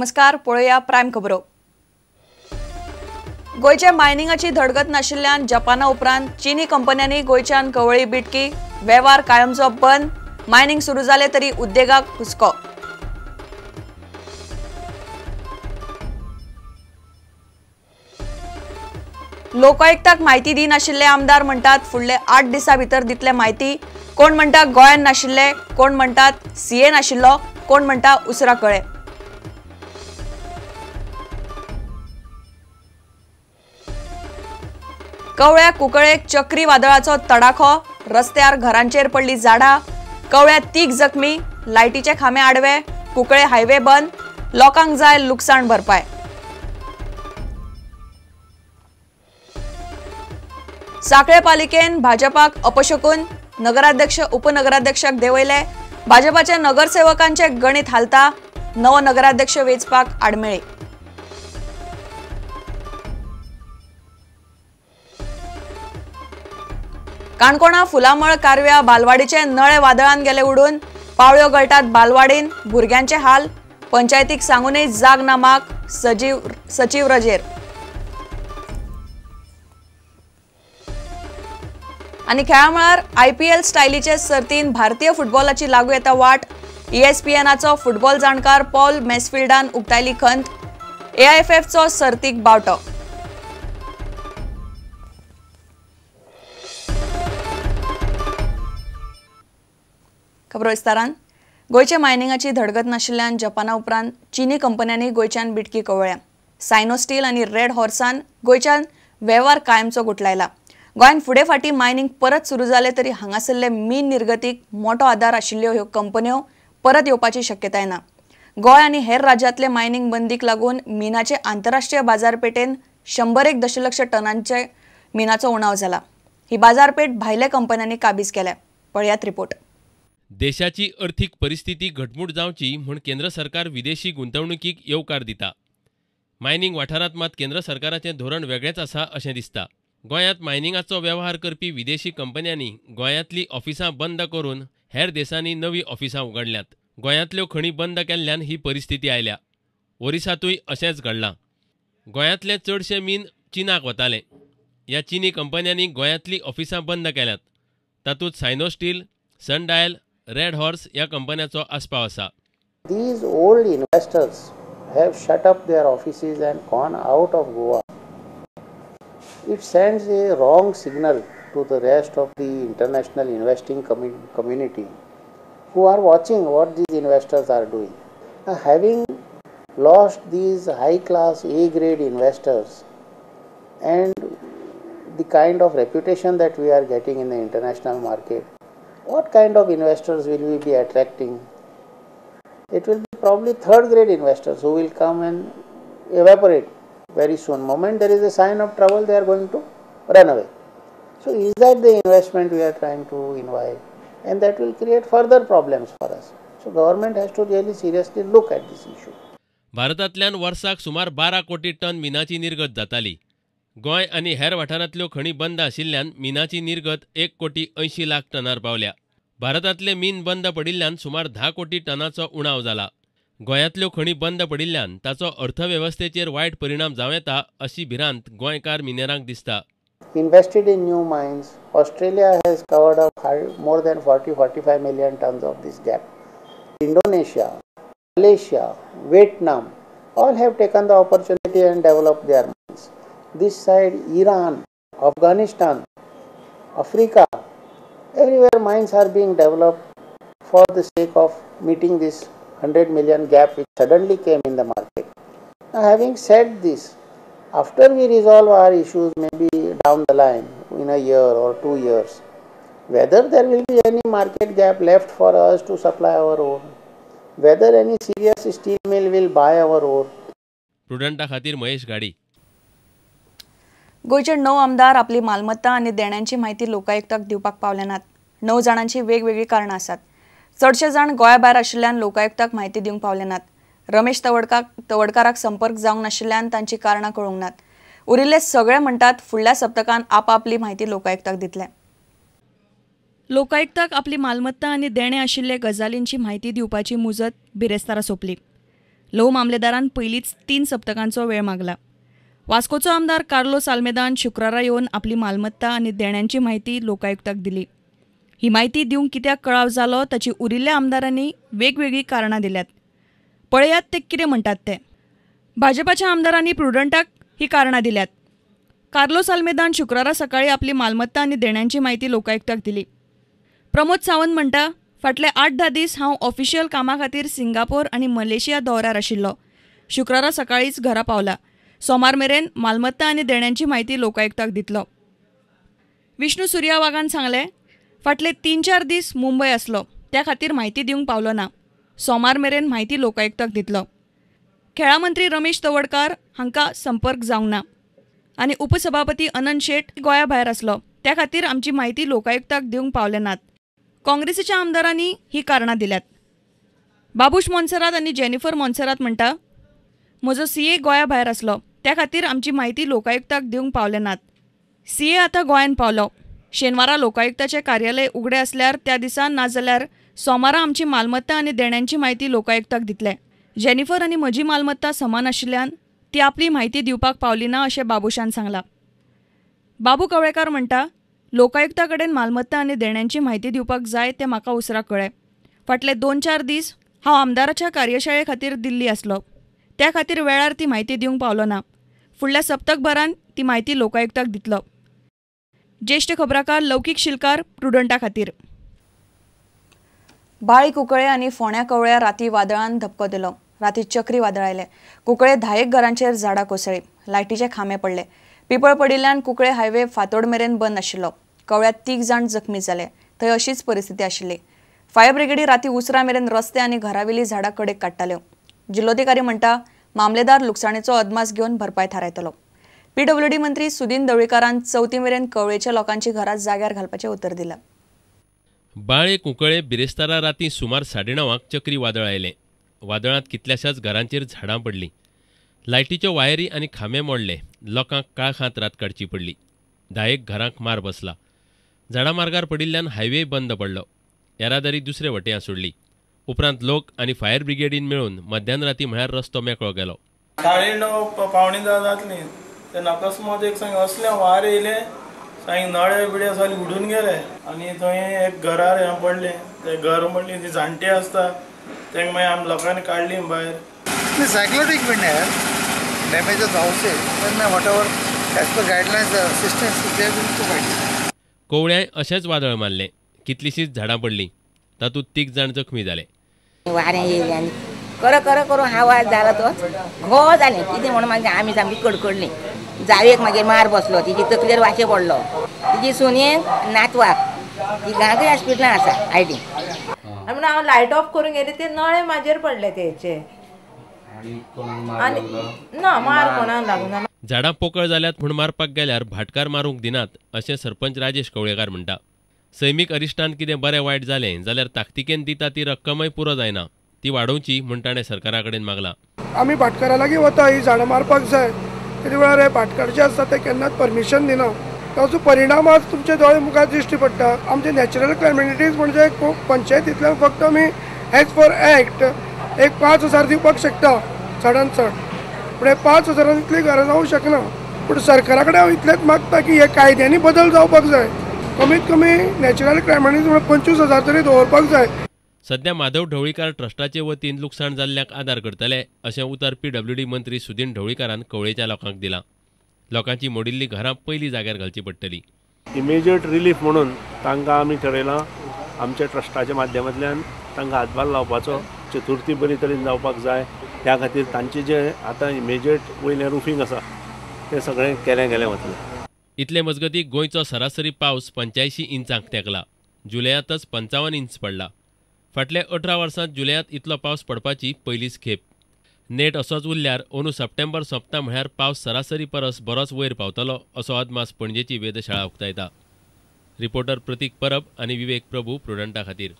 नमस्कार, पळोवया प्रायम खबरो। गोयच्या मायनिंगाची धडगत नाशिल्ल्यान जपाना उपरांत चीनी कंपन्यांनी गोयच्यान कवळी बिटकी, वेव्हार कायमचो बंद, मायनिंग सुरू जाले तरी उद्देगाक हुस्को। लोकायुक्ताक माहिती दिनाशिल्ले आमदार म्हणतात फुडले 8 दिसां भितर दितले माहिती। कोण म्हणटा गोंयान नाशिल्ले, कोण म्हणतात सीए नाशिल्लो, कोण म्हणटा उसरा कळे। कवळ्या कुंकळेक चक्री वादळाचो तडाखो, रस्त्यार घरांचेर पडली झाडां, कवळ्या 3 जखमी, लायटीचे खांबे आडवे, कुंकळे हायवे बंद, लोकांक जाय लुकसाण भरपाय। सांखळे पालिकेन भाजपाक अपशकून, नगराध्यक्ष उपनगराध्यक्षाक देवयले, भाजपाच्या नगरसेवकांचे गणित हालता, नवो नगराध्यक्ष वेचपाक आडमेळी। काणकोणा फुलामळ कारव्या बालवाडीचे नळे वादळान गेले उडून, पावळ्यो गळटात बालवाडीन, भुरग्यांचे हाल, पंचायतीक सांगूनय जाग ना माग, सचिव रजेर। आणि खेळा मळार IPL स्टायलीचे सर्तीन भारतीय फुटबॉलाची लागू येता वाट, ESPNचो फुटबॉल जाणकार पॉल मेसफिल्डान उक्तायली खंत, AIFFचो सर्तीक बावटो। खबरो विस्तारान। गोयच्या मायनिंगाची धडगत नाशिल्ल्यान जपाना उपरांत चीनी कंपन्यांनी गोयच्यान बिटकी कवळ्या। सायनो स्टील आणि रेड हॉर्सान गोयच्यान वेव्हार कायमचो गुटलायला। गोंयान फुडें फाटी मायनिंग परत सुरू जाले तरी हांगासरले मीन निर्गतीक मोठो आदार आशिल्ल्यो ह्यो कंपन्यो परत येवपाची शक्यताय ना। गोंय आणि हेर राज्यांतले मायनिंग बंदीक लागून मिनाचे आंतरराष्ट्रीय बाजारपेठेन 101 दशलक्ष टनांचे मिनाचो उणाव जाला। ही बाजारपेठ भायल्या कंपन्यांनी काबीज केल्या। पळयात रिपोर्ट। देशाची आर्थीक परिस्थिती घटमूट जावची म्हूण केंद्र सरकार विदेशी गुंतवणुकीक येवकार दिता। मायनिंग वाठारांत मात केंद्र सरकाराचें धोरण वेगळेंच आसा अशें दिसता। गोंयांत मायनिंगाचो वेव्हार करपी विदेशी कंपन्यांनी गोंयांतली ऑफिसां बंद करून हेर देशांनी नवी ऑफिसां उगडल्यात। गोंयांतल्यो खणी बंद केल्ल्यान ही परिस्थिती आयल्या। ओरिसांतूय अशेंच घडलां। गोंयांतले चडशे मीन चीनाक वताले। ह्या चीनी कंपन्यांनी गोंयांतली ऑफिसां बंद केल्यात। तातूंत सायनो स्टील, सनडायल, रेड हॉर्स ह्या कंपन्यांचो आस्पाव आसा। These old investors have shut up their offices and gone out of Goa. It sends a wrong signal to the rest of the international investing community who are watching what these investors are doing. Having lost these high-class A-grade investors and the kind of reputation that we are getting in the international market, what kind of investors will we be attracting? It will be probably third-grade investors who will come and evaporate very soon. Moment there is a sign of trouble, they are going to run away. So is that the investment we are trying to invite? And that will create further problems for us. So government has to really seriously look at this issue. भारतांतल्यान वर्साक सुमार 12 कोटी ton मिनाची निर्गत जाताली। गोंय आणि हेर वाठारांतल्यो खणी बंद आशिल्ल्यान मिनाची निर्गत 1 कोटी 80 लाख टनार पावल्या। भारतांतले मीन बंद पडिल्ल्यान सुमार 10 कोटी टनाचो उणाव जाला। गोंयांतल्यो खणी बंद पडिल्ल्यान ताचो अर्थवेवस्थेचेर वायट परिणाम जावं येता अशी भिरांत गोंयकार मिनेरांक दिसता। Invested in new mines, Australia has covered up more than 40-45 million tons of this gap. Indonesia, Malaysia, Vietnam all have taken the opportunity and developed their mines. This side, Iran, Afghanistan, Africa, everywhere mines are being developed for the sake of meeting this 100 million gap which suddenly came in the market. Now, having said this, after we resolve our issues maybe down the line in a year or 2 years, whether there will be any market gap left for us to supply our own, whether any serious steel mill will buy our own. प्रुडंटा खातीर महेश गाडी। गोयचे 9 आमदार आपली मालमत्ता आणि देण्यांची माहिती लोकायुक्ताक दिवपाक पावले नात। 9 जाणांची वेगवेगळी कारणां आसात। चडशे जाण गोंया भायर आशिल्ल्यान लोकायुक्ताक माहिती दिवंक पावले नात। रमेश तवडकाराक संपर्क जावंक नाशिल्ल्यान तांची कारणां कळूंक नात। उरिल्ले सगळे म्हणटात फुडल्या सप्तकान आपापली माहिती लोकायुक्ताक दितले। लोकायुक्ताक आपली मालमत्ता आणि देणे आशिल्ले गजालींची माहिती दिवपाची मुजत बिरेस्तारा सोंपली। ल्हव मामलेदारान पयलींच 3 सप्तकांचो वेळ मागला. वास्कोचो आमदार कार्लोस आल्मेदान शुक्रारा येवन आपली मालमत्ता आनी देण्यांची म्हायती लोकायुक्ताक दिली. ही म्हायती दिवंक कित्याक कळाव जालो ताची उरिल्ल्या आमदारांनी वेगवेगळी कारणां दिल्यात. पळयात ते कितें म्हणटात ते. भाजपाच्या आमदारांनी प्रुडंटाक ही कारणां दिल्यात. कार्लोस आल्मेदान शुक्रारा सकाळी आपली मालमत्ता आनी देण्यांची म्हायती लोकायुक्ताक दिली. प्रमोद सावंत म्हणटा, फाटले 8-10 दीस हांव ऑफिशियल कामा खातीर सिंगापोर आनी मलेशिया दौऱ्यार आशिल्लो. शुक्रारा सकाळीच घरा पावला. सोमार मेरेन मालमत्ता आनी देण्यांची म्हायती लोकायुक्ताक दितलो. विष्णू सुर्या वागान सांगलें, फाटले 3-4 दीस मुंबय आसलो, त्या खातीर म्हायती दिवंक पावलो ना. सोमार मेरेन म्हायती लोकायुक्ताक दितलो. खेळा मंत्री रमेश तवडकार हांकां संपर्क जावंक ना आनी उपसभापती अनंत शेट गोंया भायर आसलो, त्या खातीर आमची म्हायती लोकायुक्ताक दिवंक पावले नात. काँग्रेसीच्या आमदारांनी ही कारणां दिल्यात. बाबूश मोन्सेरात आनी जेनिफर मोन्सेरात म्हणटा, म्हजो सीए गोंया भायर आसलो, त्या खातीर आमची म्हायती लोकायुक्ताक दिवंक पावले नात. सीए आतां गोंयान पावलो. शेनवारा लोकायुक्ताचें कार्यालय उगडें आसल्यार त्या दिसा नाजाल्यार सोमारा आमची मालमत्ता आनी देण्यांची म्हायती लोकायुक्ताक दितले. जेनिफर आनी म्हजी मालमत्ता समान आशिल्ल्यान ती आपली म्हायती दिवपाक पावली ना अशें बाबुशान सांगलां. बाबू कवळेकार म्हणटा, लोकायुक्ता कडेन मालमत्ता आनी देण्यांची म्हायती दिवपाक जाय तें म्हाका उसरां कळ्ळें. फाटले 2-4 दीस हांव आमदाराच्या कार्यशाळे खातीर दिल्ली आसलो, त्या खातीर वेळार ती म्हायती दिवंक पावलो ना. फुडल्या सप्तकभरान ती म्हायती लोकायुक्ताक दितलो. ज्येश्ठ खबराकार लौकीक शिलकार, प्रुडंटा खातीर. बाळी कुंकळे आनी फोंड्या कवळ्या राती वादळान धपको दिलो. राती चक्रीवादळ आयलें. कुंकळे 10 घरांचेर झाडां कोसळ्ळीं. लायटीचे खांबे पडले. पिपळ पडिल्ल्यान कुंकळे हायवे फातोड मेरेन बंद आशिल्लो. कवळ्यात 3 जाण जखमी जाले. थंय अशीच परिस्थिती आशिल्ली. फायर ब्रिगेडी राती उसरा मेरेन रस्ते आनी घरावेली झाडां कडेक काडटाल्यो. जिल्लोधिकारी म्हणटा, मामलेदार लुकसाणीचो अदमास घेवन भरपाय थारायतलो. पीडब्ल्यूडी मंत्री सुदीन ढवळीकारान 4थी मेरेन कवळेच्या लोकांची घरां जाग्यार घालपाचें उतर दिलां. बाळे कुंकळे बिरेस्तारा राती सुमार 9:30 चक्रीवादळ आयलें. वादळांत कितल्याशाच घरांचेर झाडां पडलीं. लायटीच्यो वायरी आनी खांबे मोडले. लोकांक काळखांत रात काडची पडली. 10 घरांक मार बसला. झाडां मार्गार पडिल्ल्यान हायवे बंद पडलो. येरादारी दुसरे वटेन सोडली. उपरांत लोक आनी फायर ब्रिगेडीन मेळून मध्यान राती म्हळ्यार रस्तो मेकळो केलो. 9:30 पावणे 10 जातलीं तेन्ना अकस्मात एक सांग असले वार येयले, सांग नळे बिडे सगळे उडून गेले आनी थंय एक घरार हें पडलें. ते घर म्हणली ती जाणटी आसता, तांकां मागीर आमी लोकांनी काडली भायर. सायक्लोनिक विंडार डॅमेजेस जावचे तेन्ना whatever as per guidelines assistance they will provide. कवळ्याय अशेंच वादळ मारलें. कितलींशींच झाडां पडलीं. तातूंत 3 जाण जखमी जाले. वारें येयलें आनी करून आवाज जाला तो घो जालें. कितें म्हणून मागीर आमी सामकी कडकडलीं. जावेक मागीर मार बसलो. तिची तकलेर वाशे पडलो. तिची सुनयेक नातवाक ती गांधी हॉस्पिटलान आसा आयडी. म्हणून हांव लायट ऑफ करूंक गेले ते नळे म्हाजेर पडले तेचे आनी ना मार कोणाक लागूंक ना. झाडां पोकळ जाल्यात म्हूण मारपाक गेल्यार भाटकार मारूंक दिनात अशें सरपंच राजेश कवळेकार म्हणटा. सैमीक अरिश्टांत कितें बरें वायट जालें जाल्यार ताकतिकेन दिता ती रक्कमय पुरो जायना. ती वाडोवची म्हूण ताणें सरकारा कडेन मागला. आमी भाटकारा लागीं वता ही झाडां मारपाक जाय. तेदे वेळार हे भाटकार जे आसता ते केन्नाच परमिशन दिना. ताचो परिणाम आज तुमचे दोळे मुखार दिश्टी पडटा. आमचे नॅचरल कम्युनिटीज म्हणजे पंचायतींतल्यान फक्त आमी एज पर एक्ट एक 5,000 दिवपाक शकता चडांत चड. पूण हे 5,000 इतली घरां जावंक शकना. पूण सरकारा कडेन हांव इतलेंच मागता की हे कायद्यांनी बदल जावपाक जाय. कमीत कमी नॅचरल कम्युनिटीज म्हणजे 25,000 तरी दवरपाक जाय. सध्या माधव ढवळीकार ट्रस्टाचे वतीन लुकसाण जाल्ल्यांक आदार करतले अशें उतर पीडब्ल्यूडी मंत्री सुदीन ढवळीकारान कवळेच्या लोकांक दिलां. लोकांची मोडिल्ली घरां पयलीं जाग्यार घालची पडटलीं. इमिजिएट रिलीफ म्हणून तांकां आमी ठरयलां आमच्या ट्रस्टाच्या माध्यमांतल्यान तांकां हातभार लावपाचो. चतुर्थी बरी तरेन जावपाक जाय त्या खातीर तांचे जे आतां इमिजिएट वयलें रुफींग आसा तें सगळें केलें गेलें वतलें. इतले मजगतीं गोंयचो सरासरी पावस 85 इंचांक तेंकला. जुलयांतच 55 इंच पडला. फाटल्या 18 वर्सांत जुलयांत इतलो पावस पडपाची पयलीच खेप. नेट असोच उरल्यार अंदू सप्टेंबर सोंपता म्हळ्यार पावस सरासरी परस बरोच वयर पावतलो असो अदमास पणजेची वेधशाळा उक्तायता. रिपोर्टर प्रतीक परब आनी विवेक प्रभू, प्रुडंटा खातीर.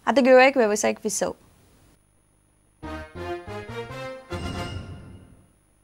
आता घेऊया एक व्यावसायिक विसव.